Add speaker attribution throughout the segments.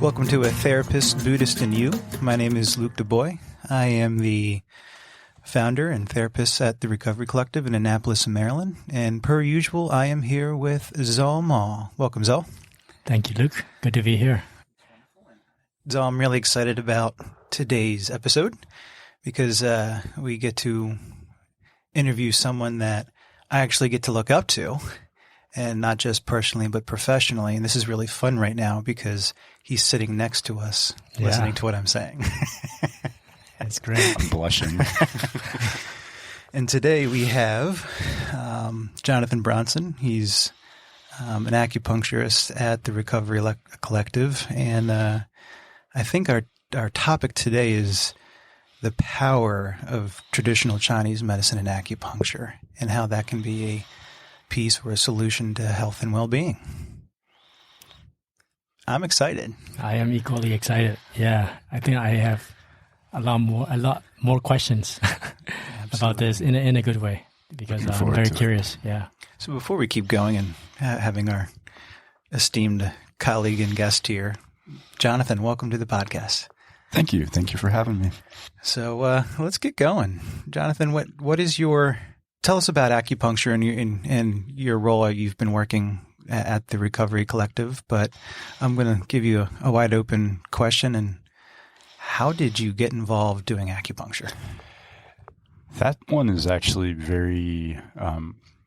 Speaker 1: Welcome to A Therapist, Buddhist, and You. My name is Luke DuBois. I am the founder and therapist at the Recovery Collective in Annapolis, Maryland. And per usual, I am here with Zal Ma. Welcome, Zal.
Speaker 2: Thank you, Luke. Good to be here.
Speaker 1: Zal, I'm really excited about today's episode because we get to interview someone that I actually get to look up to, and not just personally, but professionally. And this is really fun right now because he's sitting next to us, listening to what I'm saying.
Speaker 2: That's great.
Speaker 3: I'm blushing.
Speaker 1: And today we have Jonathan Bronson. He's an acupuncturist at the Recovery Collective. And I think our topic today is the power of traditional Chinese medicine and acupuncture and how that can be a piece or a solution to health and well-being. I'm excited.
Speaker 2: I am equally excited. Yeah, I think I have a lot more questions about this in a good way because I'm very curious. Yeah.
Speaker 1: So before we keep going and having our esteemed colleague and guest here, Jonathan, welcome to the podcast.
Speaker 3: Thank you. Thank you for having me.
Speaker 1: So let's get going. Jonathan, what is tell us about acupuncture and your role. You've been working at the Recovery Collective, but I'm going to give you a wide open question. And how did you get involved doing acupuncture?
Speaker 3: That one is actually very,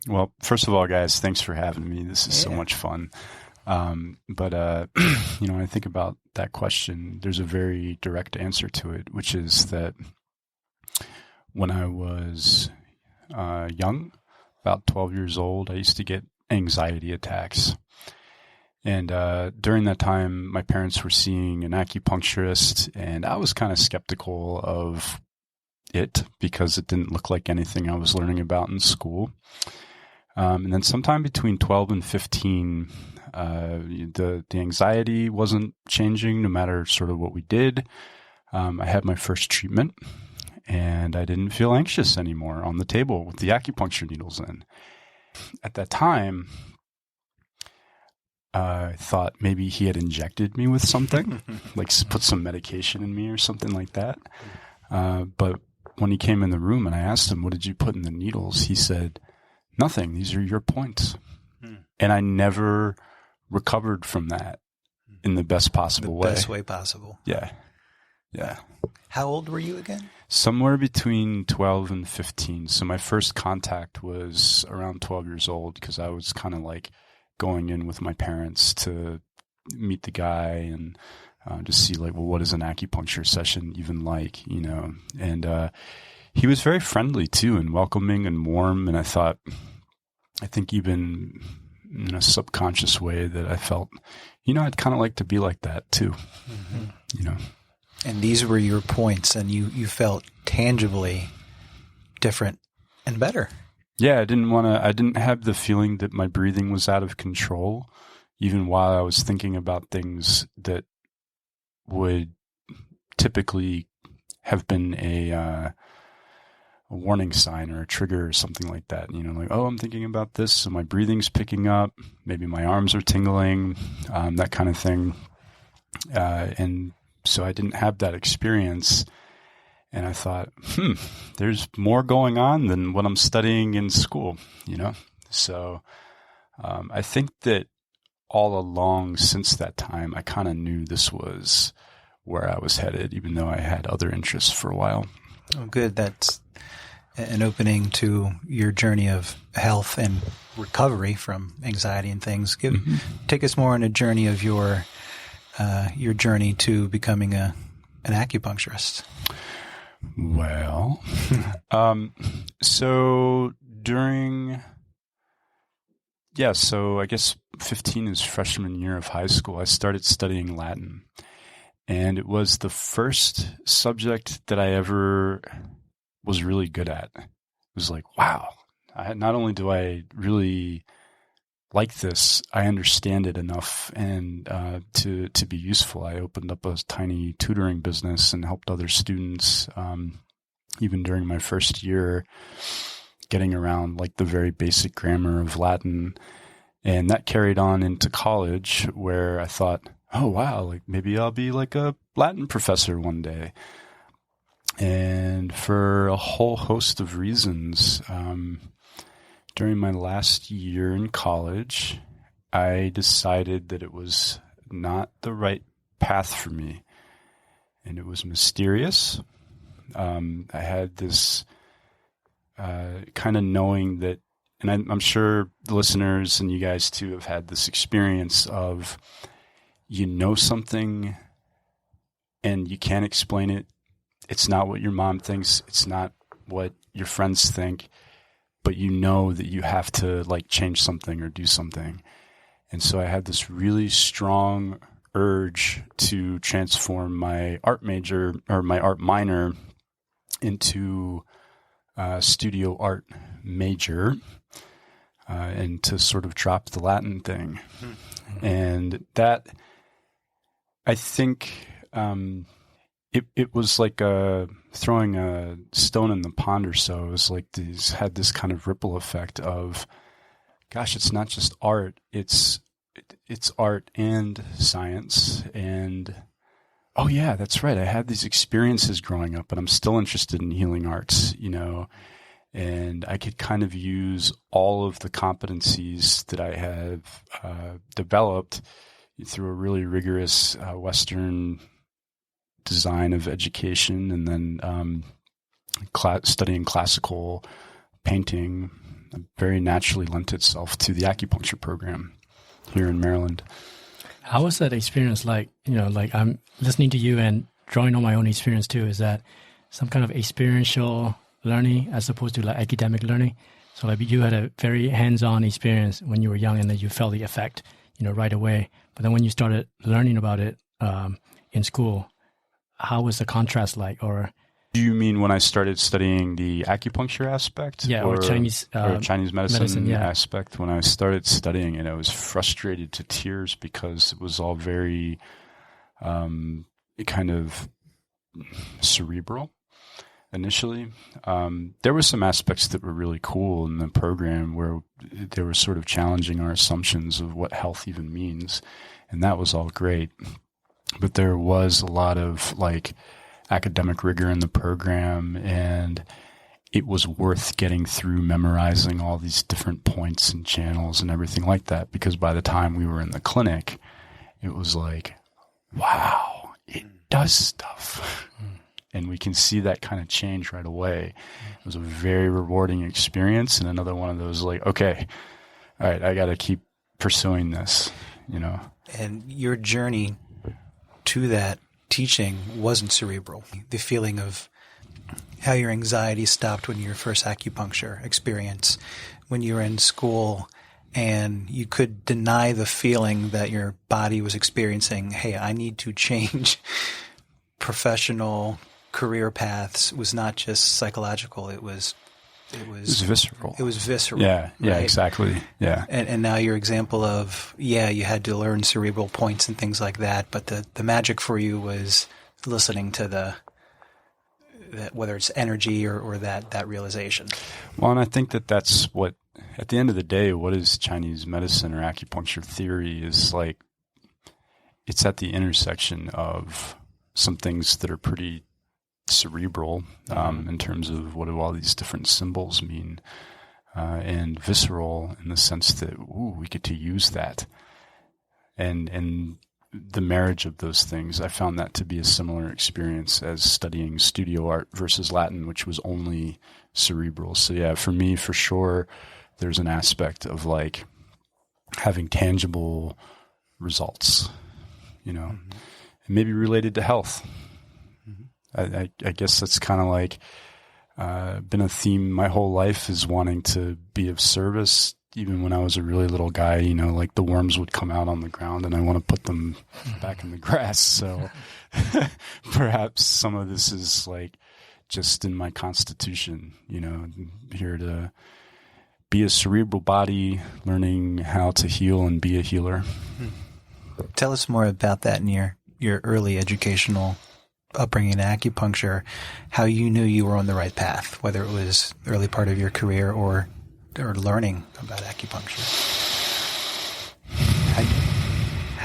Speaker 3: well, first of all, guys, thanks for having me. This is so much fun. But I think about that question, there's a very direct answer to it, which is that when I was young, about 12 years old, I used to get anxiety attacks. And during that time, my parents were seeing an acupuncturist, and I was kind of skeptical of it because it didn't look like anything I was learning about in school. And then sometime between 12 and 15, the anxiety wasn't changing no matter sort of what we did. I had my first treatment, and I didn't feel anxious anymore on the table with the acupuncture needles in. At that time, I thought maybe he had injected me with something, like put some medication in me or something like that. But when he came in the room and I asked him, "What did you put in the needles?" he said, "Nothing. These are your points." And I never recovered from that in the best possible way.
Speaker 1: The best way possible.
Speaker 3: Yeah. Yeah.
Speaker 1: How old were you again?
Speaker 3: Somewhere between 12 and 15. So my first contact was around 12 years old because I was kind of like going in with my parents to meet the guy and just see like, well, what is an acupuncture session even like, And he was very friendly too and welcoming and warm. And I think even in a subconscious way that I felt, I'd kind of like to be like that too,
Speaker 1: And these were your points, and you felt tangibly different and better.
Speaker 3: Yeah, I didn't have the feeling that my breathing was out of control, even while I was thinking about things that would typically have been a warning sign or a trigger or something like that. Like, oh, I'm thinking about this, so my breathing's picking up, maybe my arms are tingling, that kind of thing. And so I didn't have that experience. And I thought, there's more going on than what I'm studying in school, So I think that all along since that time, I kind of knew this was where I was headed, even though I had other interests for a while.
Speaker 1: Oh, good. That's an opening to your journey of health and recovery from anxiety and things. Take us more on a journey of your journey to becoming an acupuncturist.
Speaker 3: Well, so I guess 15 is freshman year of high school. I started studying Latin, and it was the first subject that I ever was really good at. It was like, wow, not only do I really like this, I understand it enough and to be useful. I opened up a tiny tutoring business and helped other students, even during my first year, getting around like the very basic grammar of Latin. And that carried on into college, where I thought, oh wow, like maybe I'll be like a Latin professor one day. And for a whole host of reasons, during my last year in college, I decided that it was not the right path for me. And it was mysterious. I had this kind of knowing that, and I'm sure the listeners and you guys too have had this experience of, you know, something and you can't explain it. It's not what your mom thinks. It's not what your friends think, but you know that you have to like change something or do something. And so I had this really strong urge to transform my art major or my art minor into studio art major, and to sort of drop the Latin thing. Mm-hmm. And that, I think, it was like throwing a stone in the pond or so. It was like had this kind of ripple effect of, gosh, it's not just art, it's art and science. And oh yeah, that's right, I had these experiences growing up, but I'm still interested in healing arts, you know, and I could kind of use all of the competencies that I have developed through a really rigorous Western design of education, and then studying classical painting very naturally lent itself to the acupuncture program here in Maryland.
Speaker 2: How was that experience like? You know, like I'm listening to you and drawing on my own experience too. Is that some kind of experiential learning as opposed to like academic learning? So like you had a very hands-on experience when you were young, and then you felt the effect, you know, right away. But then when you started learning about it in school, how was the contrast like? Or
Speaker 3: do you mean when I started studying the acupuncture aspect?
Speaker 2: Yeah, or Chinese
Speaker 3: medicine
Speaker 2: yeah.
Speaker 3: aspect. When I started studying it, I was frustrated to tears because it was all very kind of cerebral initially. There were some aspects that were really cool in the program where they were sort of challenging our assumptions of what health even means, and that was all great. But there was a lot of like academic rigor in the program, and it was worth getting through memorizing all these different points and channels and everything like that, because by the time we were in the clinic, it was like, wow, it does stuff. And we can see that kind of change right away. It was a very rewarding experience, and another one of those like, okay, all right, I got to keep pursuing this, you know.
Speaker 1: And your journey to that teaching wasn't cerebral. The feeling of how your anxiety stopped when your first acupuncture experience, when you were in school and you could deny the feeling that your body was experiencing, hey, I need to change professional career paths, was not just psychological. It was
Speaker 3: visceral.
Speaker 1: It was visceral.
Speaker 3: Yeah,
Speaker 1: right?
Speaker 3: Exactly. Yeah.
Speaker 1: And now your example of, you had to learn cerebral points and things like that, but the magic for you was listening to that, whether it's energy or that realization.
Speaker 3: Well, and I think that's what, at the end of the day, what is Chinese medicine or acupuncture theory is like, it's at the intersection of some things that are pretty cerebral in terms of what do all these different symbols mean, and visceral in the sense that we get to use that, and the marriage of those things. I found that to be a similar experience as studying studio art versus Latin, which was only cerebral. So yeah, for me, for sure, there's an aspect of like having tangible results, you know, and maybe related to health. I guess that's kind of like been a theme my whole life, is wanting to be of service. Even when I was a really little guy, you know, like the worms would come out on the ground and I want to put them back in the grass. So perhaps some of this is like just in my constitution, you know, here to be a cerebral body, learning how to heal and be a healer.
Speaker 1: Tell us more about that in your early educational upbringing in acupuncture, how you knew you were on the right path, whether it was the early part of your career or learning about acupuncture.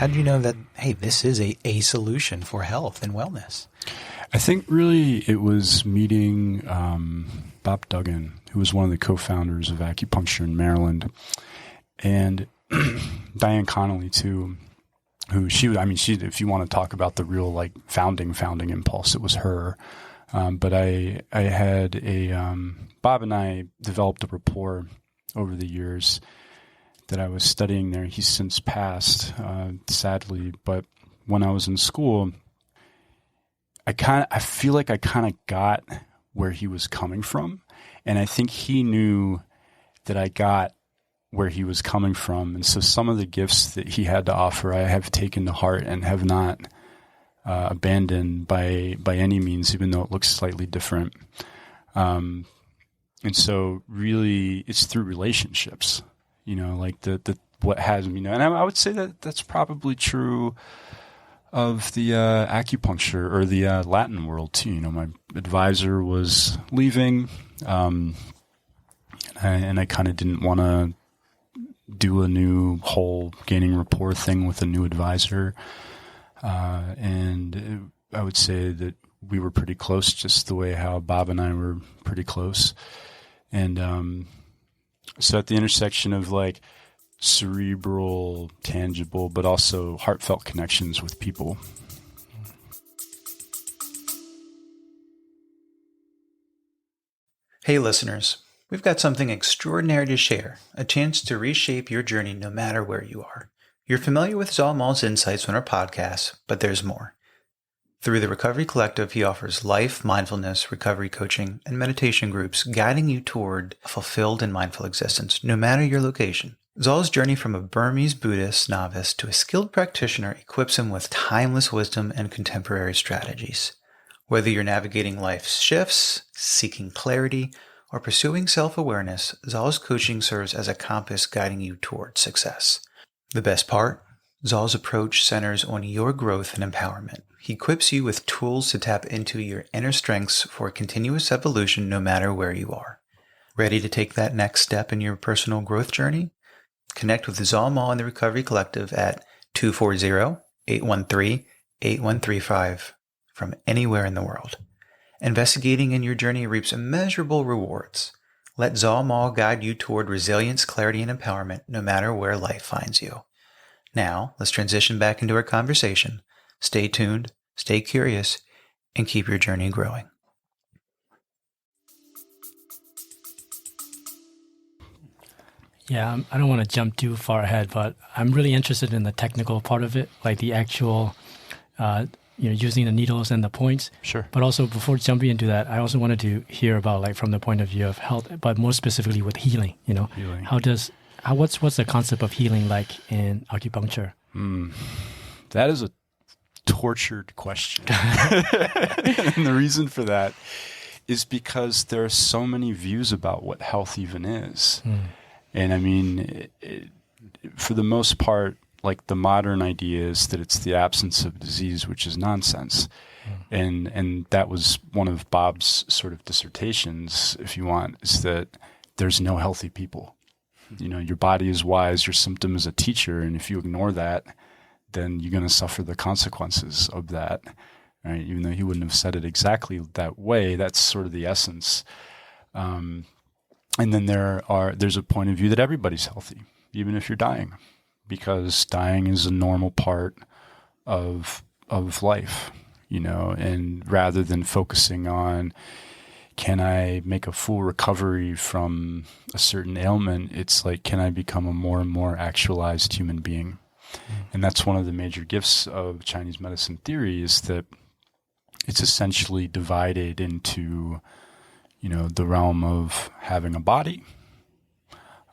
Speaker 1: How did you know that, hey, this is a solution for health and wellness?
Speaker 3: I think really it was meeting Bob Duggan, who was one of the co-founders of acupuncture in Maryland, and Diane Connolly too, who she, if you want to talk about the real like founding impulse, it was her. But I had Bob and I developed a rapport over the years that I was studying there. He's since passed, sadly, but when I was in school, I feel like I kind of got where he was coming from. And I think he knew that I got where he was coming from. And so some of the gifts that he had to offer, I have taken to heart and have not abandoned by any means, even though it looks slightly different. And so really it's through relationships, like the what has me know. And I would say that that's probably true of the acupuncture or the Latin world too. My advisor was leaving, and I kind of didn't want to do a new whole gaining rapport thing with a new advisor. And I would say that we were pretty close, just the way how Bob and I were pretty close. And so at the intersection of like cerebral, tangible, but also heartfelt connections with people.
Speaker 1: Hey listeners, we've got something extraordinary to share, a chance to reshape your journey no matter where you are. You're familiar with Zalmal's insights on our podcast, but there's more. Through the Recovery Collective, he offers life, mindfulness, recovery coaching, and meditation groups guiding you toward a fulfilled and mindful existence, no matter your location. Zal's journey from a Burmese Buddhist novice to a skilled practitioner equips him with timeless wisdom and contemporary strategies. Whether you're navigating life's shifts, seeking clarity, or pursuing self-awareness, Zal's coaching serves as a compass guiding you toward success. The best part? Zal's approach centers on your growth and empowerment. He equips you with tools to tap into your inner strengths for continuous evolution no matter where you are. Ready to take that next step in your personal growth journey? Connect with Zalmal and the Recovery Collective at 240-813-8135 from anywhere in the world. Investigating in your journey reaps immeasurable rewards. Let Zalmal guide you toward resilience, clarity, and empowerment no matter where life finds you. Now, let's transition back into our conversation. Stay tuned, stay curious, and keep your journey growing.
Speaker 2: Yeah, I don't want to jump too far ahead, but I'm really interested in the technical part of it, like the actual, using the needles and the points.
Speaker 3: Sure.
Speaker 2: But also, before jumping into that, I also wanted to hear about, like, from the point of view of health, but more specifically with healing.
Speaker 3: Healing.
Speaker 2: What's the concept of healing like in acupuncture?
Speaker 3: That is a tortured question. And the reason for that is because there are so many views about what health even is. And I mean, for the most part, like the modern idea is that it's the absence of disease, which is nonsense. And that was one of Bob's sort of dissertations, if you want, is that there's no healthy people. Your body is wise, your symptom is a teacher. And if you ignore that, then you're going to suffer the consequences of that. Right? Even though he wouldn't have said it exactly that way, that's sort of the essence. And then there's a point of view that everybody's healthy, even if you're dying, because dying is a normal part of life, and rather than focusing on, can I make a full recovery from a certain ailment, it's like, can I become a more and more actualized human being? And that's one of the major gifts of Chinese medicine theory, is that it's essentially divided into the realm of having a body,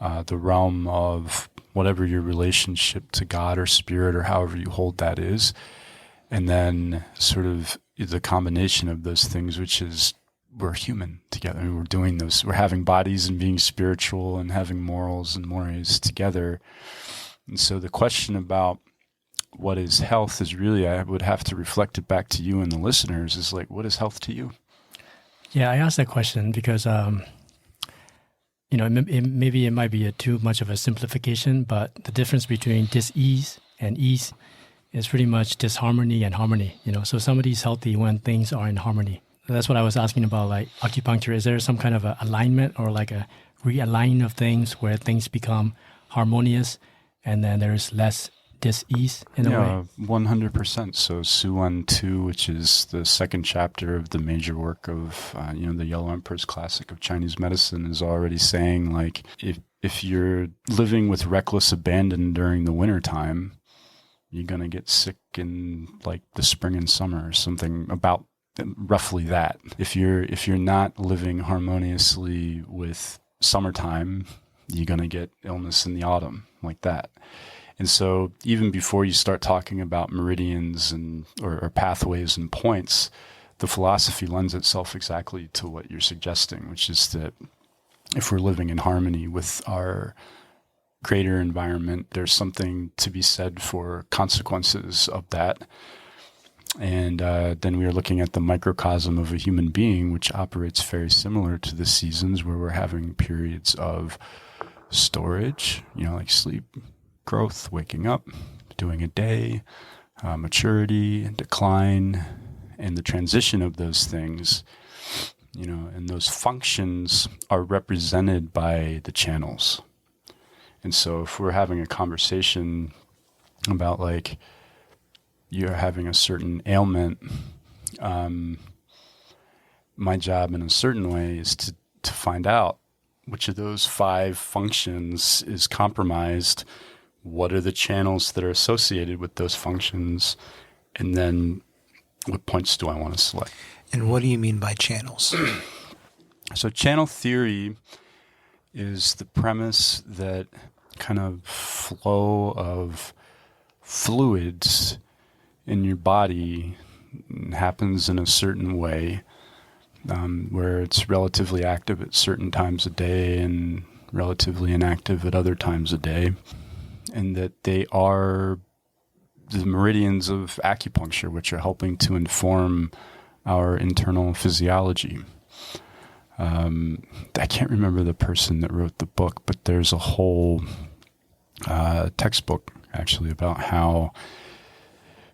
Speaker 3: the realm of whatever your relationship to God or spirit or however you hold that is, and then sort of the combination of those things, which is we're human together. I mean, we're doing those. We're having bodies and being spiritual and having morals and mores together. And so the question about what is health is really, I would have to reflect it back to you and the listeners, is like, what is health to you?
Speaker 2: Yeah, I asked that question because, maybe it might be too much of a simplification, but the difference between dis-ease and ease, is pretty much disharmony and harmony. So somebody's healthy when things are in harmony. That's what I was asking about, like acupuncture. Is there some kind of a alignment or like a realigning of things where things become harmonious and then there's less dis-ease in a way?
Speaker 3: 100%. So Suan 2, which is the second chapter of the major work of, the Yellow Emperor's Classic of Chinese Medicine, is already saying, like, if you're living with reckless abandon during the wintertime, you're going to get sick in, like, the spring and summer, or something about roughly that. If you're not living harmoniously with summertime, you're going to get illness in the autumn, like that. And so even before you start talking about meridians or pathways and points, the philosophy lends itself exactly to what you're suggesting, which is that if we're living in harmony with our greater environment, there's something to be said for consequences of that. And then we are looking at the microcosm of a human being, which operates very similar to the seasons, where we're having periods of storage, like sleep, growth, waking up, doing a day, maturity, decline, and the transition of those things, and those functions are represented by the channels. And so if we're having a conversation about, like, you're having a certain ailment, my job in a certain way is to find out which of those 5 functions is compromised, what are the channels that are associated with those functions, and then what points do I want to select.
Speaker 1: And what do you mean by channels?
Speaker 3: So channel theory is the premise that kind of flow of fluids in your body happens in a certain way, where it's relatively active at certain times a day and relatively inactive at other times a day, and that they are the meridians of acupuncture, which are helping to inform our internal physiology. I can't remember the person that wrote the book, but there's a whole textbook actually about how,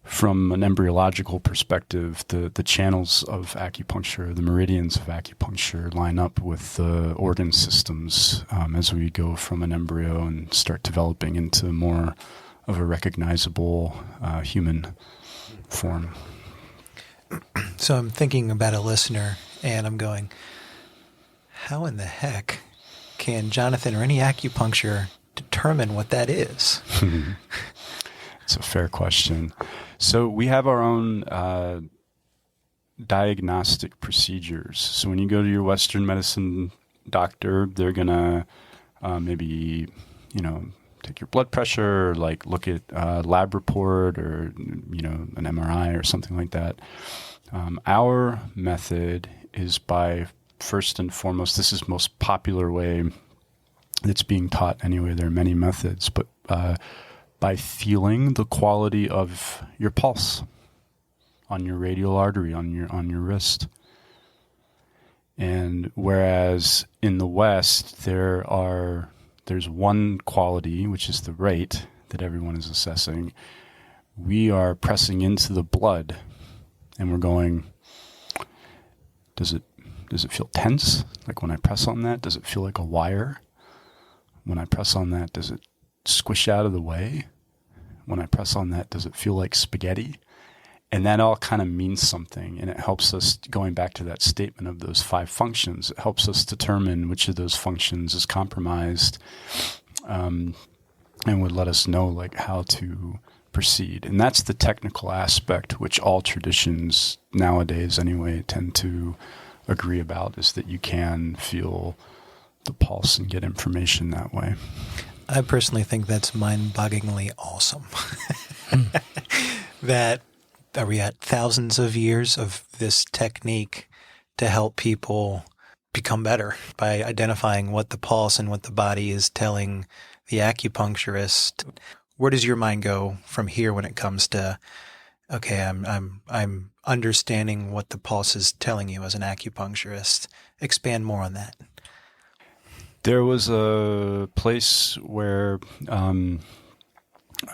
Speaker 3: from an embryological perspective, the channels of acupuncture, the meridians of acupuncture, line up with the organ systems as we go from an embryo and start developing into more of a recognizable human form.
Speaker 1: So I'm thinking about a listener, and I'm going, how in the heck can Jonathan or any acupuncture determine what that is?
Speaker 3: It's a fair question. So we have our own diagnostic procedures. So when you go to your Western medicine doctor, they're going to maybe, take your blood pressure, or like look at a lab report, or, an MRI or something like that. Our method is by, first and foremost, this is the most popular way that's being taught anyway. There are many methods, but by feeling the quality of your pulse on your radial artery, on your wrist. And whereas in the West, there's one quality, which is the rate that everyone is assessing, we are pressing into the blood and we're going, does it feel tense? Like when I press on that, does it feel like a wire? When I press on that, does it squish out of the way? When I press on that, does it feel like spaghetti? And that all kind of means something, and it helps us, going back to that statement of those 5 functions, it helps us determine which of those functions is compromised, and would let us know, like, how to proceed. And that's the technical aspect, which all traditions nowadays anyway tend to agree about, is that you can feel the pulse and get information that way.
Speaker 1: I personally think that's mind-bogglingly awesome. That are we at thousands of years of this technique to help people become better by identifying what the pulse and what the body is telling the acupuncturist. Where does your mind go from here when it comes to, okay, I'm understanding what the pulse is telling you as an acupuncturist? Expand more on that.
Speaker 3: There was a place where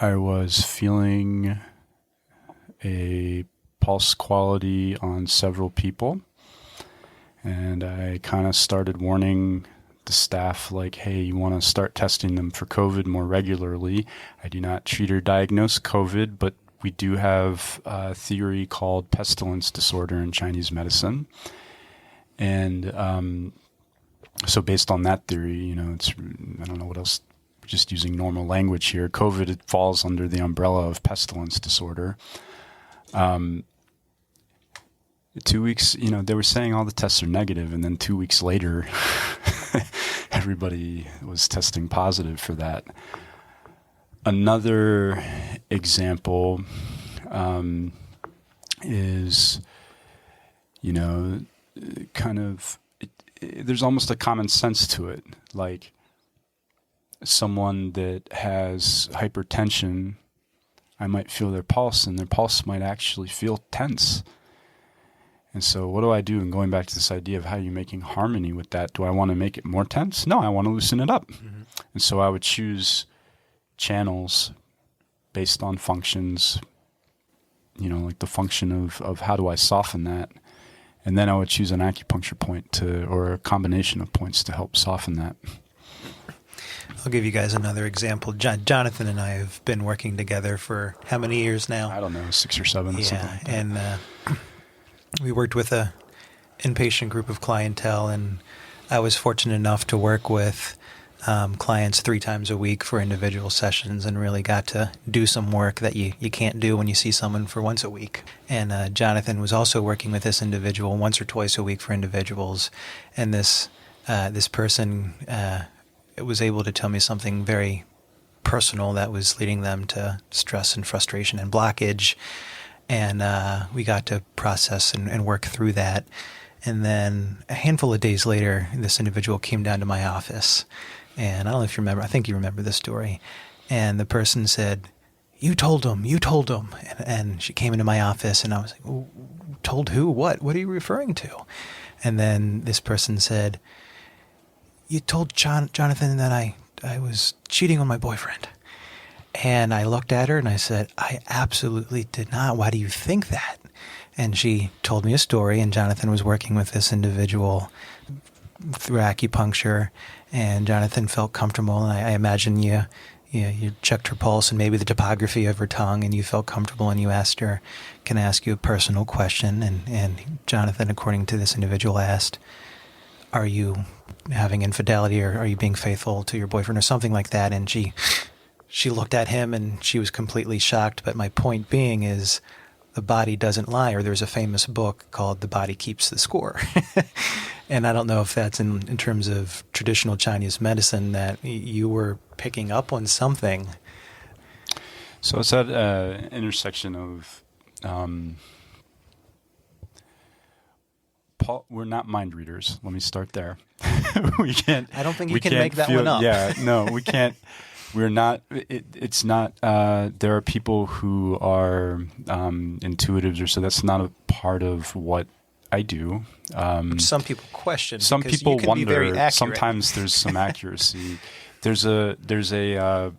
Speaker 3: I was feeling a pulse quality on several people. And I kind of started warning the staff, like, hey, you want to start testing them for COVID more regularly. I do not treat or diagnose COVID, but we do have a theory called pestilence disorder in Chinese medicine. And so based on that theory, it's, I don't know what else, just using normal language here, COVID, it falls under the umbrella of pestilence disorder. 2 weeks, they were saying all the tests are negative, and then 2 weeks later, everybody was testing positive for that. Another example is, there's almost a common sense to it. Like someone that has hypertension, I might feel their pulse, and their pulse might actually feel tense. And so what do I do? And going back to this idea of how you're making harmony with that, do I want to make it more tense? No, I want to loosen it up. Mm-hmm. And so I would choose channels based on functions, like the function of how do I soften that? And then I would choose an acupuncture point or a combination of points to help soften that.
Speaker 1: I'll give you guys another example. Jonathan and I have been working together for how many years now?
Speaker 3: I don't know, 6 or 7.
Speaker 1: Yeah,
Speaker 3: something like that.
Speaker 1: And we worked with a inpatient group of clientele, and I was fortunate enough to work with clients 3 times a week for individual sessions, and really got to do some work that you can't do when you see someone for once a week. And Jonathan was also working with this individual once or twice a week for individuals, and this person was able to tell me something very personal that was leading them to stress and frustration and blockage. And we got to process and work through that. And then a handful of days later, this individual came down to my office. And I don't know if you remember, I think you remember this story. And the person said, you told him. And she came into my office, and I was like, told who? What? What are you referring to? And then this person said, you told Jonathan that I was cheating on my boyfriend. And I looked at her and I said, I absolutely did not. Why do you think that? And she told me a story, and Jonathan was working with this individual through acupuncture, and Jonathan felt comfortable. And I imagine you checked her pulse and maybe the topography of her tongue, and you felt comfortable, and you asked her, can I ask you a personal question? And Jonathan, according to this individual, asked, are you having infidelity, or are you being faithful to your boyfriend, or something like that? And she looked at him and she was completely shocked. But my point being is, the body doesn't lie, or there's a famous book called The Body Keeps the Score. And I don't know if that's in terms of traditional Chinese medicine that you were picking up on something.
Speaker 3: So it's that intersection of, Paul, we're not mind readers. Let me start there. We can't.
Speaker 1: I don't think you can make that one up.
Speaker 3: Yeah, no, we can't. We're not. It's not. There are people who are intuitives, or so. That's not a part of what I do.
Speaker 1: Which some people question.
Speaker 3: Some people
Speaker 1: you can
Speaker 3: wonder.
Speaker 1: Be very accurate.
Speaker 3: Sometimes there's some accuracy. There's a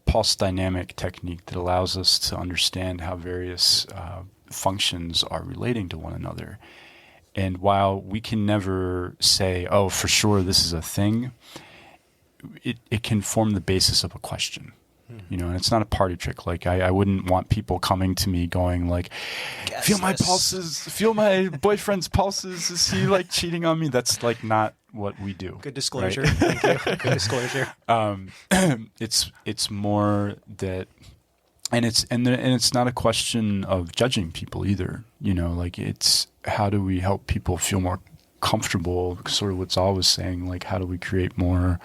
Speaker 3: pulse dynamic technique that allows us to understand how various functions are relating to one another. And while we can never say, oh, for sure this is a thing, it can form the basis of a question. And it's not a party trick. Like I wouldn't want people coming to me going like, feel my pulses, feel my boyfriend's pulses. Is he like cheating on me? That's like not what we do.
Speaker 1: Good disclosure.
Speaker 3: Right?
Speaker 1: Thank you. Good disclosure.
Speaker 3: It's more that, and it's not a question of judging people either. Like it's, how do we help people feel more comfortable? Sort of what's always saying, like, how do we create more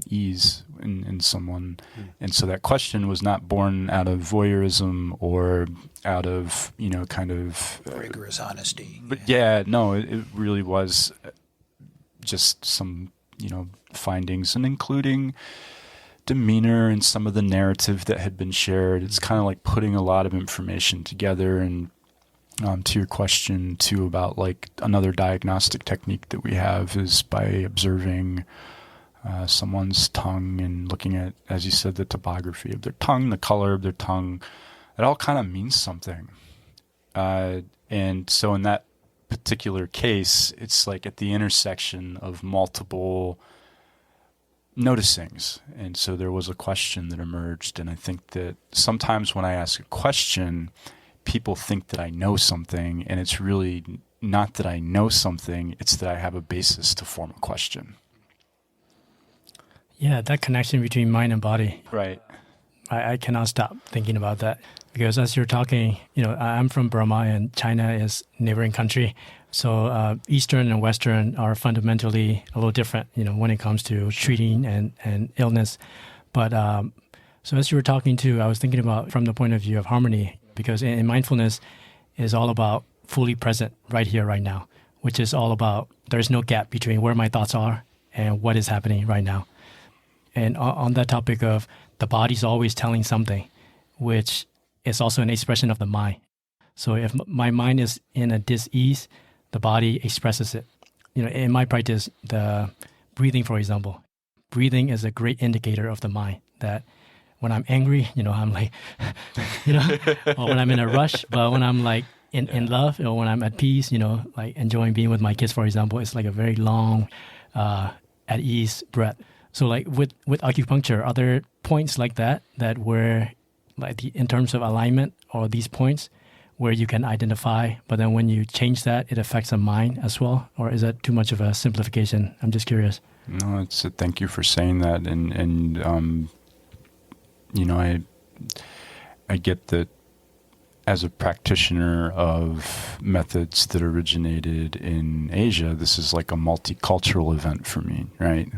Speaker 3: ease in someone? And so that question was not born out of voyeurism or out of, kind of
Speaker 1: rigorous honesty.
Speaker 3: But yeah, no, it really was just some, findings, and including demeanor and some of the narrative that had been shared. It's kind of like putting a lot of information together. And to your question too about like another diagnostic technique that we have is by observing someone's tongue and looking at, as you said, the topography of their tongue, the color of their tongue, it all kind of means something. And so in that particular case, it's like at the intersection of multiple noticings. And so there was a question that emerged. And I think that sometimes when I ask a question, people think that I know something, and it's really not that I know something, it's that I have a basis to form a question.
Speaker 2: Yeah, that connection between mind and body.
Speaker 3: Right.
Speaker 2: I cannot stop thinking about that, because as you're talking, I'm from Burma, and China is neighboring country. So Eastern and Western are fundamentally a little different, when it comes to treating and illness. But so as you were talking too, I was thinking about from the point of view of harmony, because in mindfulness is all about fully present right here, right now, which is all about there's no gap between where my thoughts are and what is happening right now. And on that topic of the body's always telling something, which is also an expression of the mind. So if my mind is in a dis-ease, the body expresses it. In my practice, the breathing, for example, breathing is a great indicator of the mind, that when I'm angry, I'm like, or when I'm in a rush, but when I'm like in love, or when I'm at peace, like enjoying being with my kids, for example, it's like a very long, at ease breath. So like with acupuncture, are there points like that where like in terms of alignment, or these points where you can identify, but then when you change that, it affects the mind as well? Or is that too much of a simplification? I'm just curious.
Speaker 3: No, thank you for saying that. And I get that as a practitioner of methods that originated in Asia, this is like a multicultural event for me, right?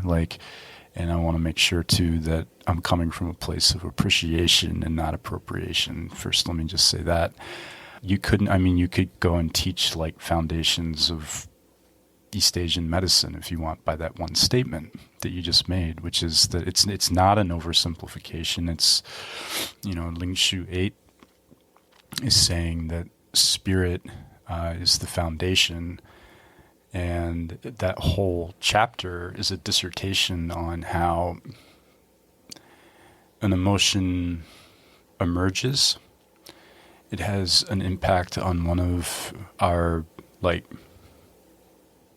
Speaker 3: And I want to make sure too that I'm coming from a place of appreciation and not appropriation. First, let me just say that. You could go and teach like foundations of East Asian medicine if you want by that one statement that you just made, which is that it's not an oversimplification. It's, Ling Shu 8 is saying that spirit is the foundation. And that whole chapter is a dissertation on how an emotion emerges. It has an impact on one of our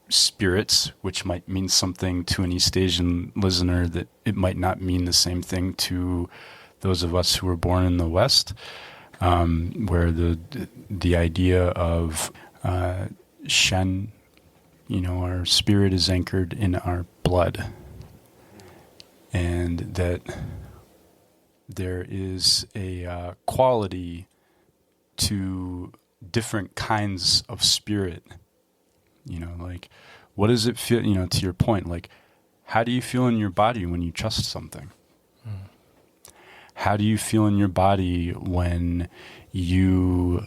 Speaker 3: spirits, which might mean something to an East Asian listener that it might not mean the same thing to those of us who were born in the West, where the idea of Shen, our spirit is anchored in our blood, and that there is a quality to different kinds of spirit. What does it feel, to your point, how do you feel in your body when you trust something? How do you feel in your body when you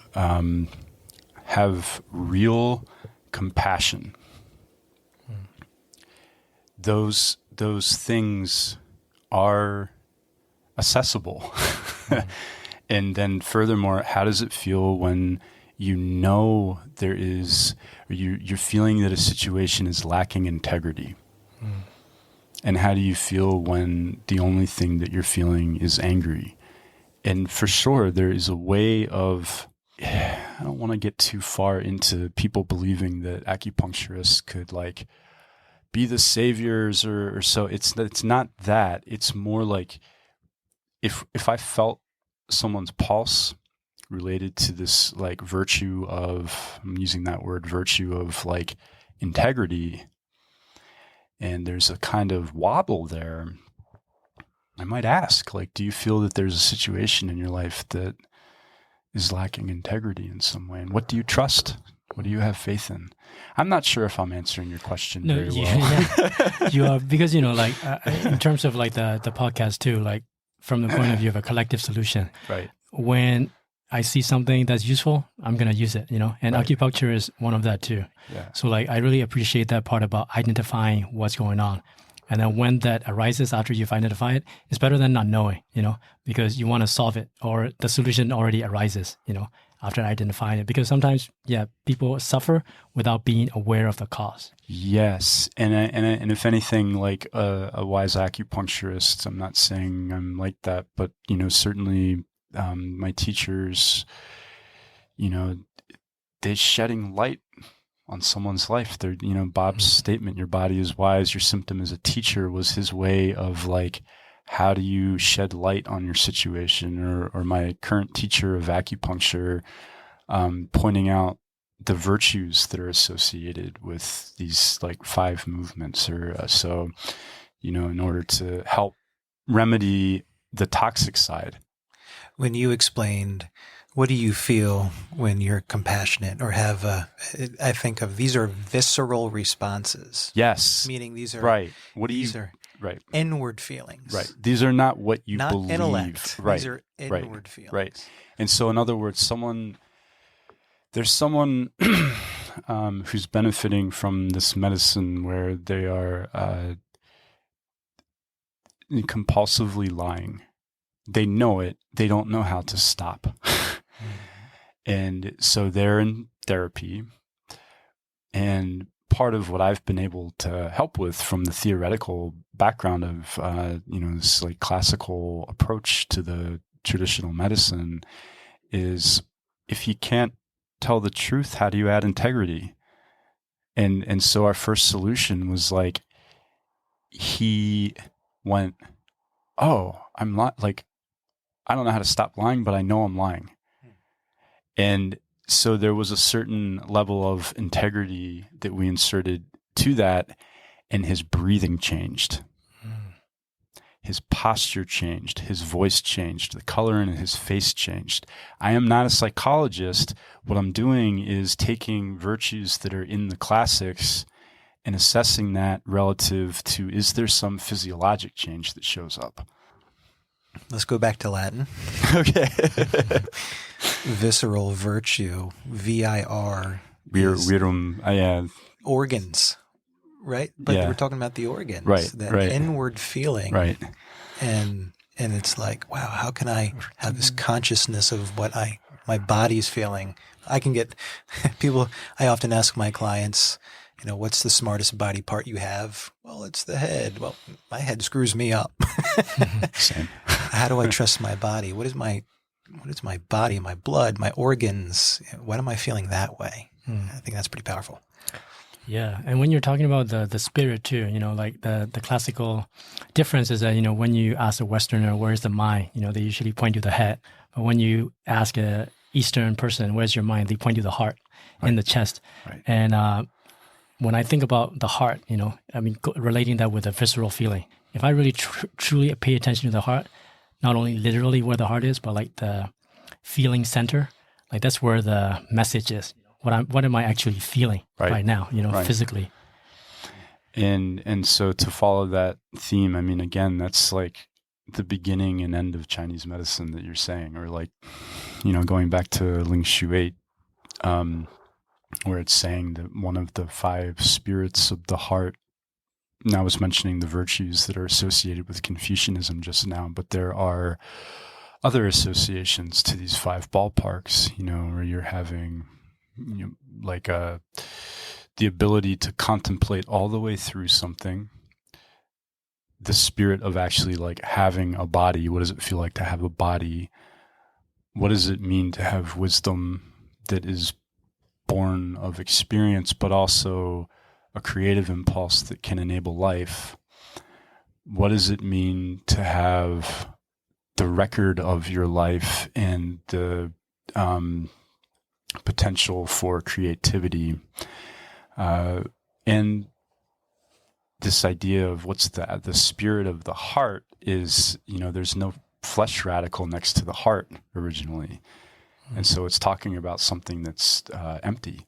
Speaker 3: have real compassion? Those things are accessible. And then furthermore, how does it feel when there is, or you're feeling that a situation is lacking integrity? And how do you feel when the only thing that you're feeling is angry? And for sure, there is a way of, I don't want to get too far into people believing that acupuncturists could be the saviors or so. It's not that. It's more like if I felt someone's pulse related to this virtue of, I'm using that word, virtue of integrity, and there's a kind of wobble there, I might ask, do you feel that there's a situation in your life that is lacking integrity in some way? And what do you trust? What do you have faith in? I'm not sure if I'm answering your question very well.
Speaker 2: Yeah. You are, because, in terms of the podcast too, from the point of view of a collective solution,
Speaker 3: right?
Speaker 2: When I see something that's useful, I'm going to use it, and right. Acupuncture is one of that too.
Speaker 3: Yeah. So
Speaker 2: I really appreciate that part about identifying what's going on. And then when that arises after you've identified it, it's better than not knowing, because you want to solve it, or the solution already arises, after identifying it. Because sometimes, people suffer without being aware of the cause.
Speaker 3: Yes. And if anything, a wise acupuncturist, I'm not saying I'm like that, but, certainly my teachers, they're shedding light on someone's life. They're, Bob's statement, your body is wise, your symptom is a teacher, was his way of like, how do you shed light on your situation? Or my current teacher of acupuncture, pointing out the virtues that are associated with these like 5 movements in order to help remedy the toxic side.
Speaker 1: When you explained, what do you feel when you're compassionate or have I think of these are visceral responses.
Speaker 3: Yes.
Speaker 1: Meaning these are
Speaker 3: right.
Speaker 1: Right. Inward feelings.
Speaker 3: Right. These are not what you
Speaker 1: not
Speaker 3: believe.
Speaker 1: Intellect.
Speaker 3: Right.
Speaker 1: These are inward feelings.
Speaker 3: Right. And so in other words, there's someone who's benefiting from this medicine where they are compulsively lying. They know it. They don't know how to stop. And so they're in therapy. And part of what I've been able to help with from the theoretical background of, this like classical approach to the traditional medicine is, if you can't tell the truth, how do you add integrity? And so our first solution was like, he went, oh, I'm not like, I don't know how to stop lying, but I know I'm lying. And so there was a certain level of integrity that we inserted to that, and his breathing changed. His posture changed. His voice changed. The color in his face changed. I am not a psychologist. What I'm doing is taking virtues that are in the classics and assessing that relative to, is there some physiologic change that shows up?
Speaker 1: Let's go back to Latin.
Speaker 3: Okay.
Speaker 1: Visceral virtue, VIR.
Speaker 3: Virum,
Speaker 1: organs, right? But we're talking about the organs,
Speaker 3: right?
Speaker 1: That inward feeling,
Speaker 3: right?
Speaker 1: And it's like, wow, how can I have this consciousness of what my body's feeling? I can get people. I often ask my clients, what's the smartest body part you have? Well, it's the head. Well, my head screws me up.
Speaker 3: Same.
Speaker 1: How do I trust my body? What is my body, my blood, my organs? What am I feeling that way? I think that's pretty powerful.
Speaker 2: Yeah. And when you're talking about the spirit too, like the classical difference is that, when you ask a Westerner, where's the mind? They usually point to the head. But when you ask a Eastern person, where's your mind? They point to the heart, in the chest.
Speaker 3: Right.
Speaker 2: And when I think about the heart, relating that with a visceral feeling, if I really truly pay attention to the heart, not only literally where the heart is, but like the feeling center, like that's where the message is. What am I actually feeling right now, physically?
Speaker 3: And so to follow that theme, again, that's like the beginning and end of Chinese medicine that you're saying, or like, going back to Ling Shu 8, where it's saying that one of the 5 spirits of the heart. Now I was mentioning the virtues that are associated with Confucianism just now, but there are other associations to these 5 ballparks, where you're having, the ability to contemplate all the way through something, the spirit of actually like having a body. What does it feel like to have a body? What does it mean to have wisdom that is born of experience, but also a creative impulse that can enable life? What does it mean to have the record of your life and the potential for creativity? And this idea of what's the spirit of the heart is, there's no flesh radical next to the heart originally. And so it's talking about something that's empty.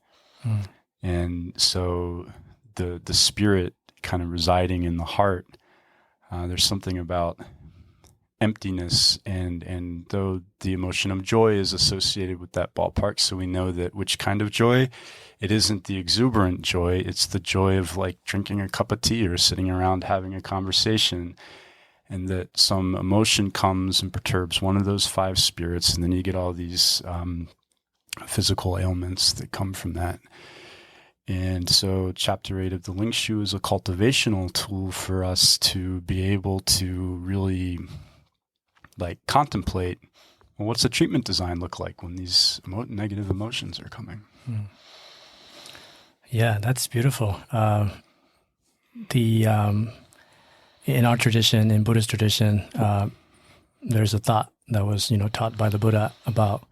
Speaker 3: And so the spirit kind of residing in the heart, there's something about emptiness, and though the emotion of joy is associated with that ballpark, so we know that which kind of joy, it isn't the exuberant joy, it's the joy of like drinking a cup of tea or sitting around having a conversation, and that some emotion comes and perturbs one of those 5 spirits, and then you get all these physical ailments that come from that. And so chapter 8 of the Ling Shu is a cultivational tool for us to be able to really like contemplate well, what's the treatment design look like when these negative emotions are coming?
Speaker 2: Yeah, that's beautiful. In our tradition, in Buddhist tradition, there's a thought that was, taught by the Buddha about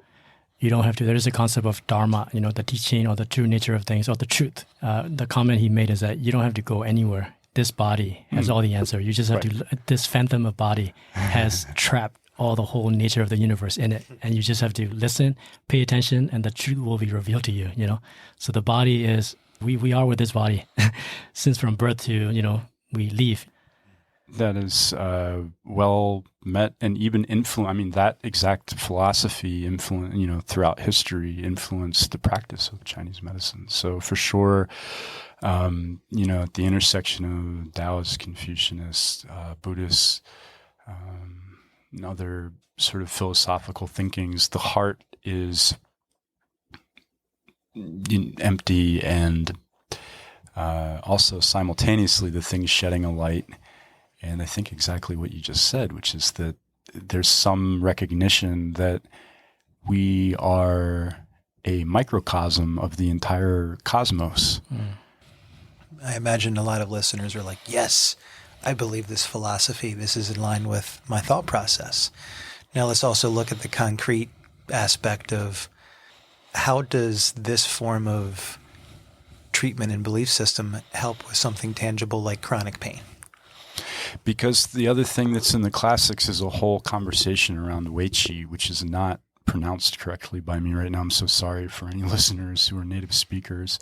Speaker 2: you don't have to. There is a concept of dharma, the teaching or the true nature of things or the truth. The comment he made is that you don't have to go anywhere. This body has all the answer. You just have to. This phantom of body has trapped all the whole nature of the universe in it, and you just have to listen, pay attention, and the truth will be revealed to you. So the body is. We are with this body since from birth to we leave.
Speaker 3: That is well met and even influence. I mean, that exact philosophy throughout history influenced the practice of Chinese medicine. So for sure, at the intersection of Taoist, Confucianist, Buddhist, and other sort of philosophical thinkings, the heart is empty and also simultaneously the thing's shedding a light. And I think exactly what you just said, which is that there's some recognition that we are a microcosm of the entire cosmos.
Speaker 1: I imagine a lot of listeners are like, yes, I believe this philosophy. This is in line with my thought process. Now let's also look at the concrete aspect of how does this form of treatment and belief system help with something tangible like chronic pain?
Speaker 3: Because the other thing that's in the classics is a whole conversation around Wei Qi, which is not pronounced correctly by me right now. I'm so sorry for any listeners who are native speakers.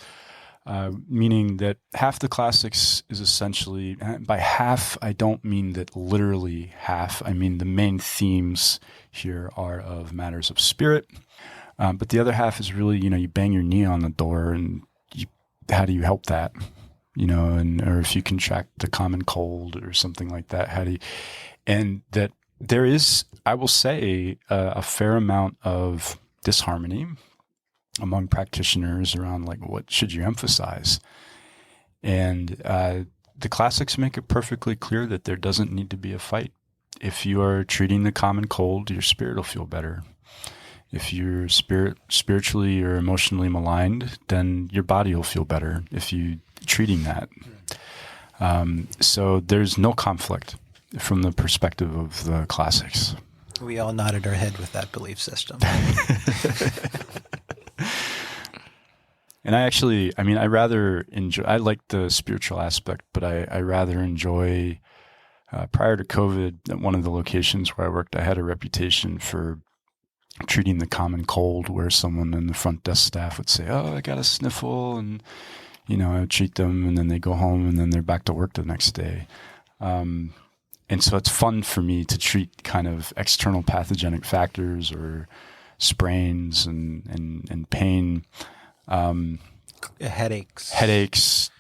Speaker 3: Meaning that half the classics is essentially, by half, I don't mean that literally half. I mean the main themes here are of matters of spirit. But the other half is really, you bang your knee on the door and how do you help that? Or if you contract the common cold or something like that, and that there is, I will say, a fair amount of disharmony among practitioners around like, what should you emphasize? And the classics make it perfectly clear that there doesn't need to be a fight. If you are treating the common cold, your spirit will feel better. If you're spiritually or emotionally maligned, then your body will feel better if you treating that. So there's no conflict from the perspective of the classics.
Speaker 1: We all nodded our head with that belief system.
Speaker 3: And I rather enjoy, I like the spiritual aspect, but I rather enjoy, prior to COVID, at one of the locations where I worked, I had a reputation for treating the common cold, where someone in the front desk staff would say, oh, I got a sniffle, and I would treat them, and then they go home, and then they're back to work the next day. And so it's fun for me to treat kind of external pathogenic factors or sprains and pain,
Speaker 1: headaches,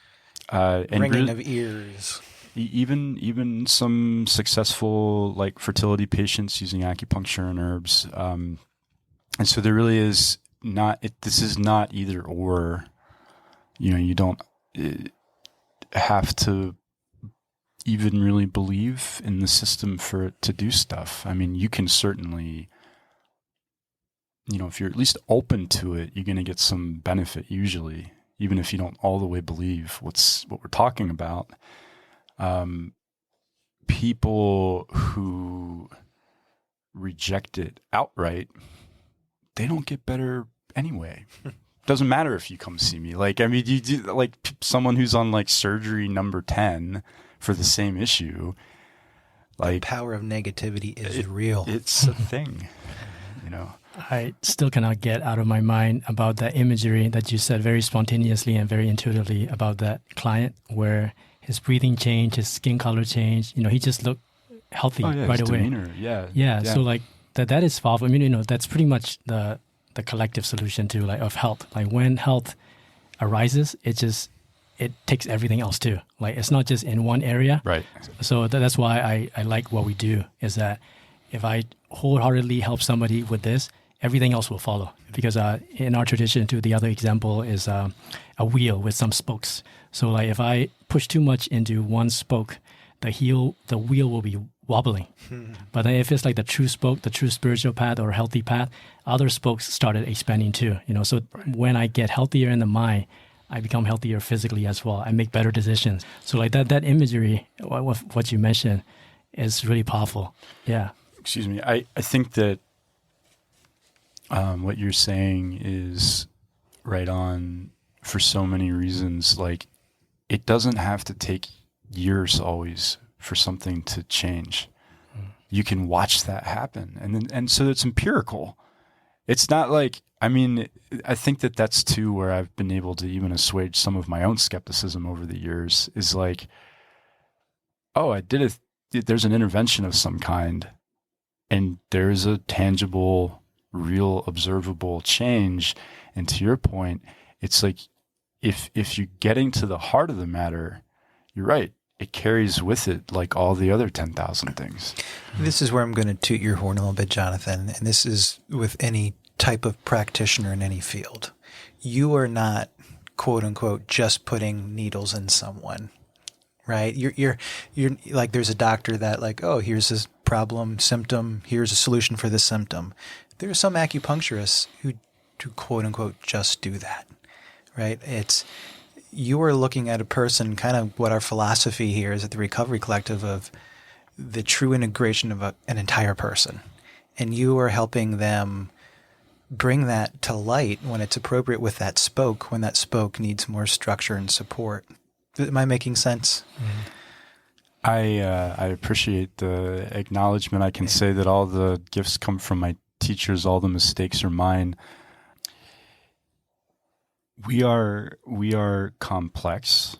Speaker 3: and
Speaker 1: ringing of ears.
Speaker 3: Even some successful like fertility patients using acupuncture and herbs. And so there really is this is not either or. You don't have to even really believe in the system for it to do stuff. I mean, you can certainly, if you're at least open to it, you're going to get some benefit usually, even if you don't all the way believe what we're talking about. People who reject it outright, they don't get better anyway. Doesn't matter if you come see me. You do like someone who's on like surgery number 10 for the same issue.
Speaker 1: Like, the power of negativity is real.
Speaker 3: It's a thing,
Speaker 2: I still cannot get out of my mind about that imagery that you said very spontaneously and very intuitively about that client where his breathing changed, his skin color changed. He just looked healthy right away.
Speaker 3: Demeanor.
Speaker 2: Yeah. So like that is powerful. I mean, that's pretty much the collective solution to of health. Like when health arises, it takes everything else too. Like it's not just in one area.
Speaker 3: Right.
Speaker 2: So that's why I like what we do, is that if I wholeheartedly help somebody with this, everything else will follow. Because in our tradition too, the other example is a wheel with some spokes. So like if I push too much into one spoke, the wheel will be wobbling. But then if it's like the true spoke, the true spiritual path or healthy path, other spokes started expanding too. So when I get healthier in the mind, I become healthier physically as well. I make better decisions. So like that imagery, what you mentioned, is really powerful. Yeah.
Speaker 3: Excuse me. I think that what you're saying is right on for so many reasons. Like, it doesn't have to take years always for something to change. You can watch that happen. And so it's empirical. It's not like, I think that that's too where I've been able to even assuage some of my own skepticism over the years is like, oh, there's an intervention of some kind and there's a tangible, real, observable change. And to your point, it's like, if you're getting to the heart of the matter, you're right. It carries with it like all the other 10,000 things.
Speaker 1: This is where I'm going to toot your horn a little bit, Jonathan. And this is with any type of practitioner in any field. You are not, quote unquote, just putting needles in someone, right? You're like, there's a doctor that like, oh, here's this problem, symptom, here's a solution for this symptom. There are some acupuncturists who quote unquote just do that, right? You are looking at a person, kind of what our philosophy here is at the Recovery Collective, of the true integration of an entire person. And you are helping them bring that to light when it's appropriate with that spoke, when that spoke needs more structure and support. Am I making sense?
Speaker 3: I appreciate the acknowledgement. I can say that all the gifts come from my teachers, all the mistakes are mine. We are complex.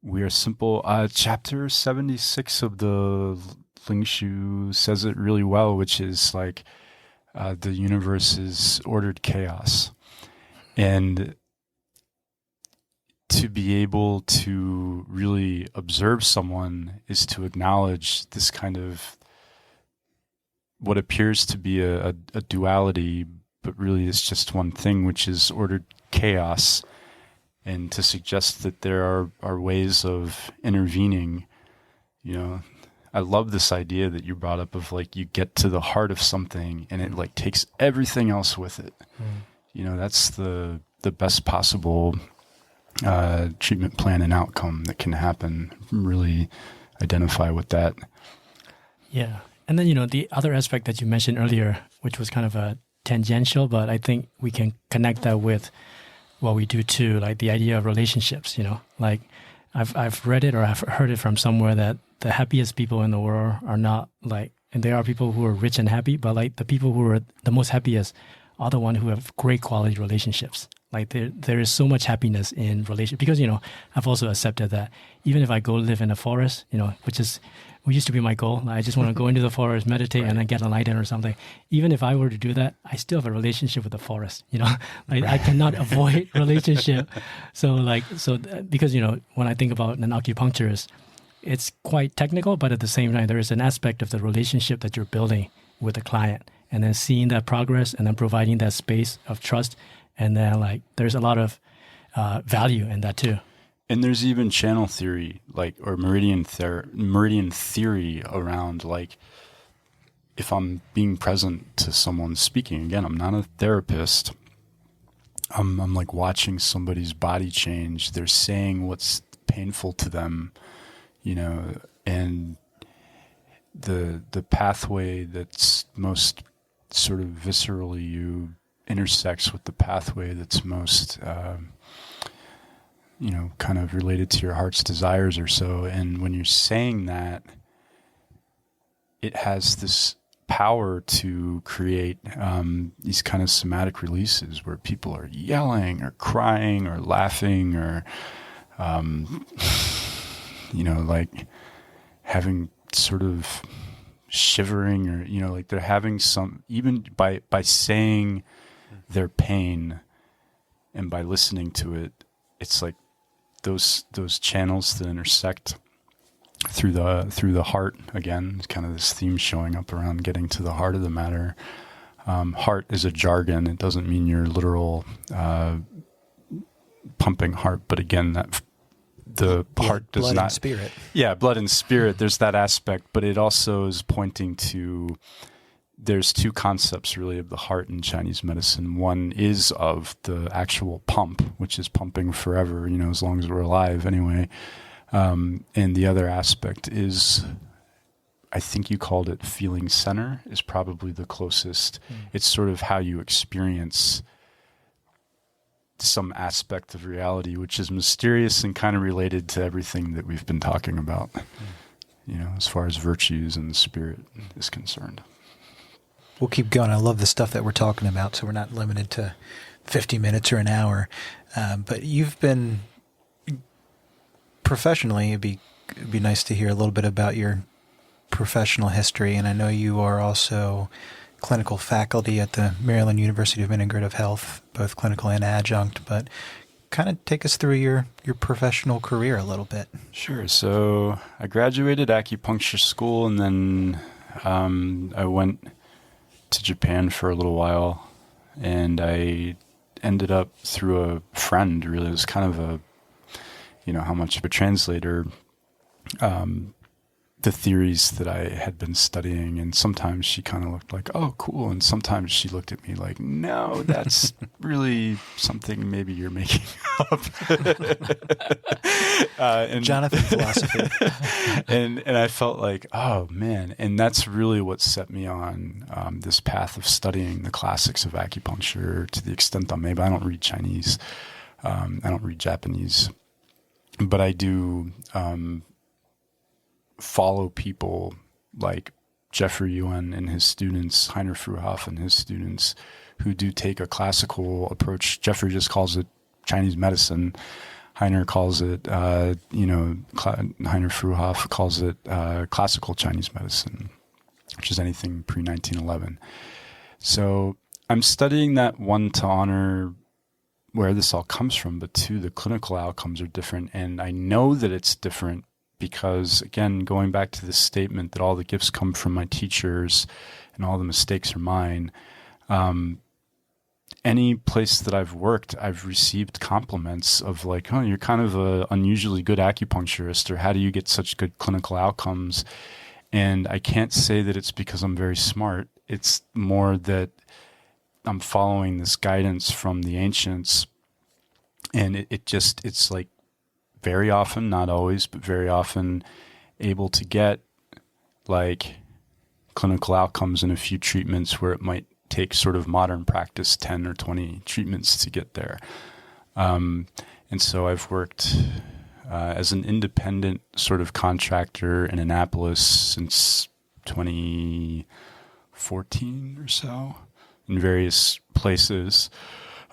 Speaker 3: We are simple. Chapter 76 of the Ling Shu says it really well, which is like the universe is ordered chaos. And to be able to really observe someone is to acknowledge this kind of what appears to be a duality, but really it's just one thing, which is ordered chaos, and to suggest that there are ways of intervening. I love this idea that you brought up of like, you get to the heart of something and it like takes everything else with it. That's the best possible treatment plan and outcome that can happen. Really identify with that.
Speaker 2: Yeah. And then, the other aspect that you mentioned earlier, which was kind of a tangential, but I think we can connect that with what we do too, like the idea of relationships. Like I've read it or I've heard it from somewhere that the happiest people in the world are not like, and there are people who are rich and happy, but like the people who are the most happiest are the ones who have great quality relationships. Like there is so much happiness in relationships because, I've also accepted that even if I go live in a forest, which used to be my goal. I just want to go into the forest, meditate, and then get enlightened or something. Even if I were to do that, I still have a relationship with the forest. Like I cannot avoid relationship. Because when I think about an acupuncturist, it's quite technical, but at the same time, there is an aspect of the relationship that you're building with the client, and then seeing that progress, and then providing that space of trust, and then like there's a lot of value in that too.
Speaker 3: And there's even channel theory, like, or meridian theory around, like, if I'm being present to someone speaking. Again, I'm not a therapist. I'm like watching somebody's body change. They're saying what's painful to them, and the pathway that's most sort of viscerally you intersects with the pathway that's most kind of related to your heart's desires or so. And when you're saying that, it has this power to create these kind of somatic releases where people are yelling or crying or laughing or, like having sort of shivering or, like they're having some, even by saying their pain and by listening to it, it's like those channels that intersect through the heart. Again, kind of this theme showing up around getting to the heart of the matter. Heart is a jargon. It doesn't mean your literal pumping heart, but again, the heart does
Speaker 1: blood
Speaker 3: not.
Speaker 1: And spirit.
Speaker 3: Yeah, blood and spirit. There's that aspect, but it also is pointing to. There's two concepts really of the heart in Chinese medicine. One is of the actual pump, which is pumping forever, as long as we're alive anyway. And the other aspect is, I think you called it feeling center, is probably the closest. It's sort of how you experience some aspect of reality, which is mysterious and kind of related to everything that we've been talking about, as far as virtues and the spirit is concerned.
Speaker 1: We'll keep going. I love the stuff that we're talking about, so we're not limited to 50 minutes or an hour. But you've been professionally, it'd be nice to hear a little bit about your professional history. And I know you are also clinical faculty at the Maryland University of Integrative Health, both clinical and adjunct. But kind of take us through your professional career a little bit.
Speaker 3: Sure. So I graduated acupuncture school, and then I went to Japan for a little while, and I ended up through a friend. Really, it was kind of a, how much of a translator, the theories that I had been studying, and sometimes she kind of looked like, oh, cool, and sometimes she looked at me like, no, that's really something maybe you're making up. And
Speaker 1: Jonathan philosophy.
Speaker 3: and I felt like, oh man, and that's really what set me on this path of studying the classics of acupuncture to the extent that maybe I don't read Chinese, I don't read Japanese, but I do follow people like Jeffrey Yuan and his students, Heiner Fruhoff and his students, who do take a classical approach. Jeffrey just calls it Chinese medicine. Heiner calls it, Heiner Fruhoff calls it classical Chinese medicine, which is anything pre-1911. So I'm studying that, one, to honor where this all comes from, but two, the clinical outcomes are different. And I know that it's different because, again, going back to this statement that all the gifts come from my teachers and all the mistakes are mine, any place that I've worked, I've received compliments of like, oh, you're kind of an unusually good acupuncturist, or how do you get such good clinical outcomes? And I can't say that it's because I'm very smart. It's more that I'm following this guidance from the ancients, and it's like, very often, not always, but very often able to get like clinical outcomes in a few treatments where it might take sort of modern practice 10 or 20 treatments to get there. And so I've worked as an independent sort of contractor in Annapolis since 2014 or so in various places.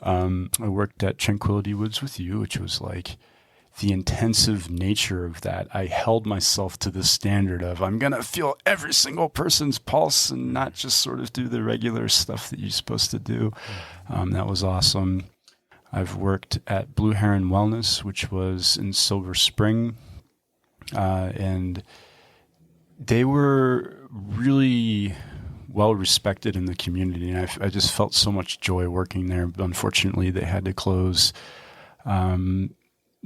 Speaker 3: I worked at Tranquility Woods with you, which was like the intensive nature of that. I held myself to the standard of, I'm going to feel every single person's pulse and not just sort of do the regular stuff that you're supposed to do. That was awesome. I've worked at Blue Heron Wellness, which was in Silver Spring. And they were really well respected in the community. And I just felt so much joy working there. But unfortunately, they had to close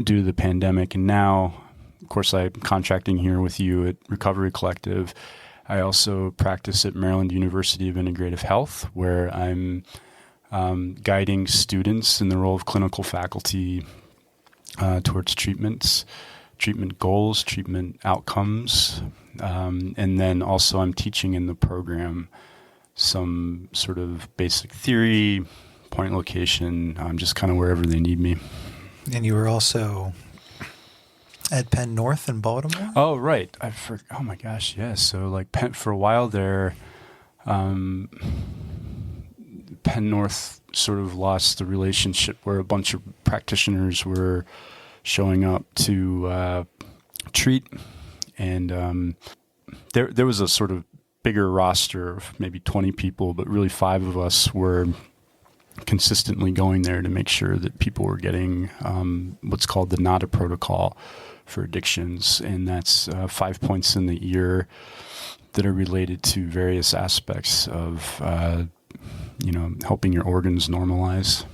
Speaker 3: due to the pandemic. And now, of course, I'm contracting here with you at Recovery Collective. I also practice at Maryland University of Integrative Health, where I'm guiding students in the role of clinical faculty towards treatments, treatment goals, treatment outcomes. And then also I'm teaching in the program some sort of basic theory, point location, just kind of wherever they need me.
Speaker 1: And you were also at Penn North in Baltimore?
Speaker 3: Oh, right. Oh my gosh, yes. So like Penn, for a while there, Penn North sort of lost the relationship where a bunch of practitioners were showing up to treat. And there was a sort of bigger roster of maybe 20 people, but really 5 of us were consistently going there to make sure that people were getting what's called the NADA protocol for addictions. And that's 5 points in the ear that are related to various aspects of, helping your organs normalize.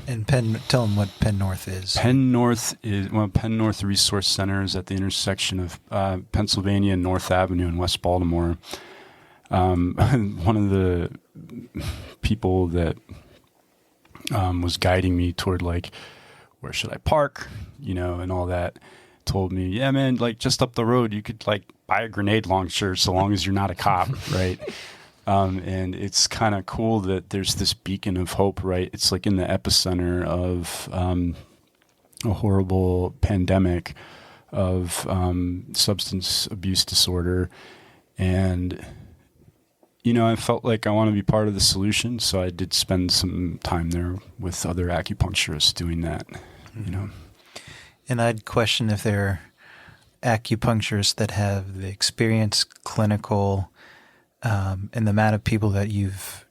Speaker 1: And tell them what Penn North is.
Speaker 3: Penn North Resource Center is at the intersection of Pennsylvania and North Avenue in West Baltimore. One of the people that was guiding me toward like, where should I park, and all that, told me, yeah, man, like just up the road, you could like buy a grenade launcher so long as you're not a cop, right? And it's kind of cool that there's this beacon of hope, right? It's like in the epicenter of a horrible pandemic of substance abuse disorder. And, I felt like I want to be part of the solution. So I did spend some time there with other acupuncturists doing that,
Speaker 1: And I'd question if there are acupuncturists that have the experience, clinical, and the amount of people that you've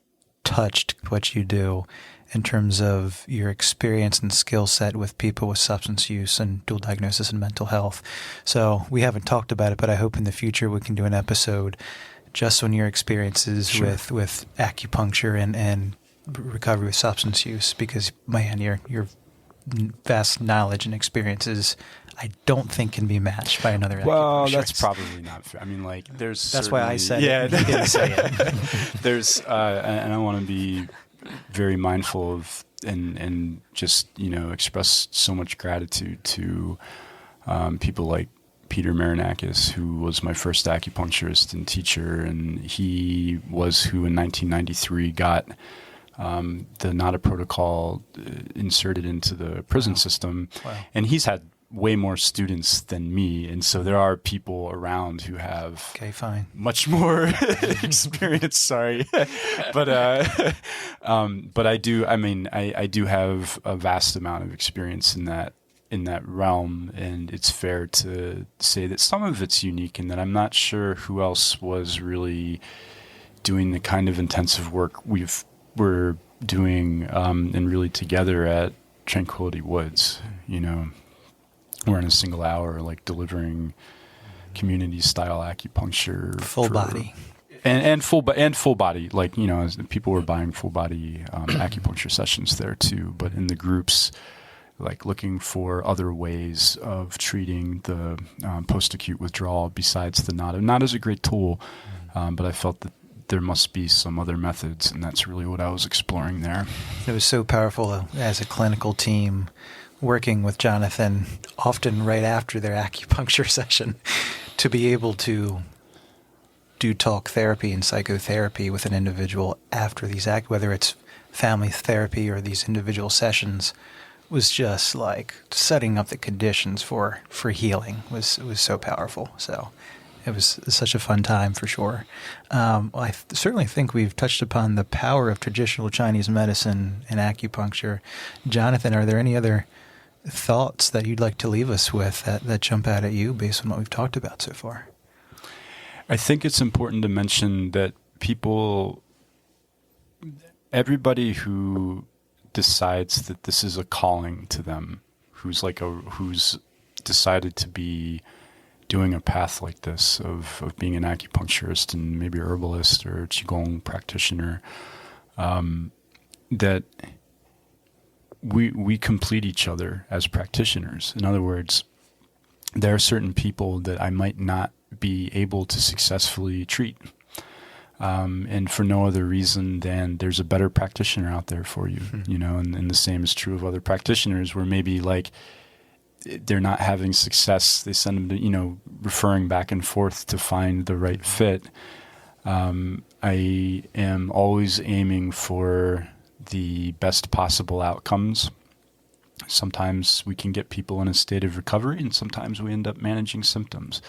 Speaker 1: touched, what you do in terms of your experience and skill set with people with substance use and dual diagnosis and mental health. So we haven't talked about it, but I hope in the future we can do an episode just on your experiences
Speaker 3: Sure.
Speaker 1: with acupuncture and recovery with substance use, because, man, your vast knowledge and experiences I don't think can be matched by another acupuncturist.
Speaker 3: Well, that's probably not fair. I mean, like, there's
Speaker 1: That's why I said
Speaker 3: it.
Speaker 1: He didn't say it.
Speaker 3: There's, and I want to be very mindful of and just, express so much gratitude to people like Peter Marinakis, who was my first acupuncturist and teacher, and he was who in 1993 got the NADA protocol inserted into the prison system.
Speaker 1: Wow.
Speaker 3: And he's had way more students than me, and so there are people around who have much more experience. Sorry, but I do. I mean, I do have a vast amount of experience in that realm, and it's fair to say that some of it's unique, and that I'm not sure who else was really doing the kind of intensive work we're doing, and really together at Tranquility Woods. We're in a single hour, like delivering community-style acupuncture,
Speaker 1: full body,
Speaker 3: and full body. Like as people were buying full body acupuncture sessions there too. But in the groups, like looking for other ways of treating the post-acute withdrawal besides the NADA. NADA's a great tool, but I felt that there must be some other methods, and that's really what I was exploring there.
Speaker 1: It was so powerful as a clinical team, working with Jonathan, often right after their acupuncture session, to be able to do talk therapy and psychotherapy with an individual after these whether it's family therapy or these individual sessions, was just like setting up the conditions for healing. Was so powerful. So it was such a fun time for sure. I certainly think we've touched upon the power of traditional Chinese medicine and acupuncture. Jonathan, are there any other thoughts that you'd like to leave us with that jump out at you based on what we've talked about so far?
Speaker 3: I think it's important to mention that everybody who decides that this is a calling to them, who's decided to be doing a path like this of being an acupuncturist and maybe a herbalist or a qigong practitioner, that we complete each other as practitioners. In other words, there are certain people that I might not be able to successfully treat, and for no other reason than there's a better practitioner out there for you, and the same is true of other practitioners where maybe like they're not having success. They send them to, referring back and forth to find the right fit. I am always aiming for the best possible outcomes. Sometimes we can get people in a state of recovery, and sometimes we end up managing symptoms.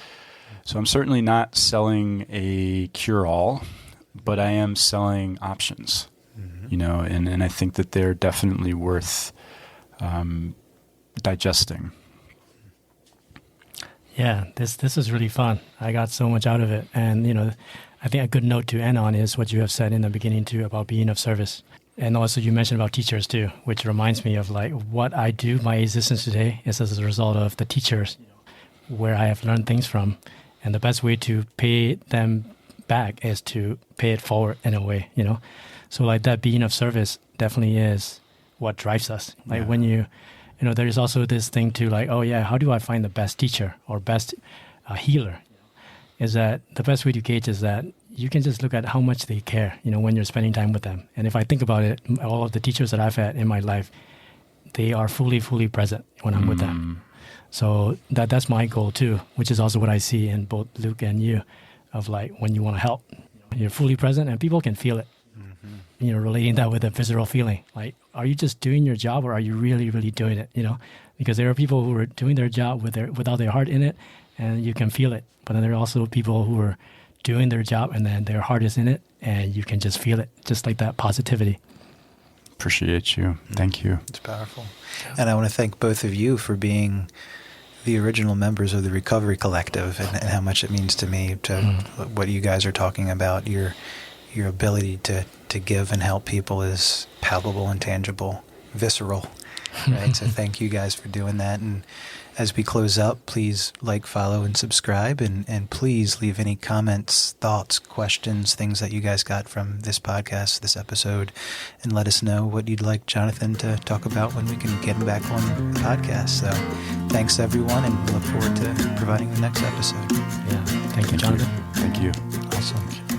Speaker 3: So I'm certainly not selling a cure-all, but I am selling options, and I think that they're definitely worth digesting.
Speaker 2: Yeah, this is really fun. I got so much out of it. And, I think a good note to end on is what you have said in the beginning too about being of service. And also you mentioned about teachers too, which reminds me of like what I do, my existence today is as a result of the teachers where I have learned things from. And the best way to pay them back is to pay it forward in a way, So like that being of service definitely is what drives us. Like when you know, there's also this thing to like, oh yeah, how do I find the best teacher or best healer? Is that the best way to gauge is that you can just look at how much they care, you know, when you're spending time with them. And if I think about it, all of the teachers that I've had in my life, they are fully present when I'm with them. So that's my goal too, which is also what I see in both Luke and you, of like when you want to help, you're fully present and people can feel it. You know, relating that with a visceral feeling, like, are you just doing your job or are you really doing it? You know, because there are people who are doing their job without their heart in it, and you can feel it. But then there are also people who are doing their job and then their heart is in it, and you can just feel it, just like that positivity.
Speaker 3: Appreciate you. Thank you.
Speaker 1: It's powerful. And I want to thank both of you for being the original members of the Recovery Collective, and how much it means to me, to what you guys are talking about. Your ability to give and help people is palpable and tangible, visceral, right? So thank you guys for doing that. And as we close up, please like, follow, and subscribe. And please leave any comments, thoughts, questions, things that you guys got from this podcast, this episode, and let us know what you'd like Jonathan to talk about when we can get him back on the podcast. So thanks, everyone, and we look forward to providing the next episode.
Speaker 2: Yeah. Thank you, Jonathan.
Speaker 3: Thank you.
Speaker 1: Awesome.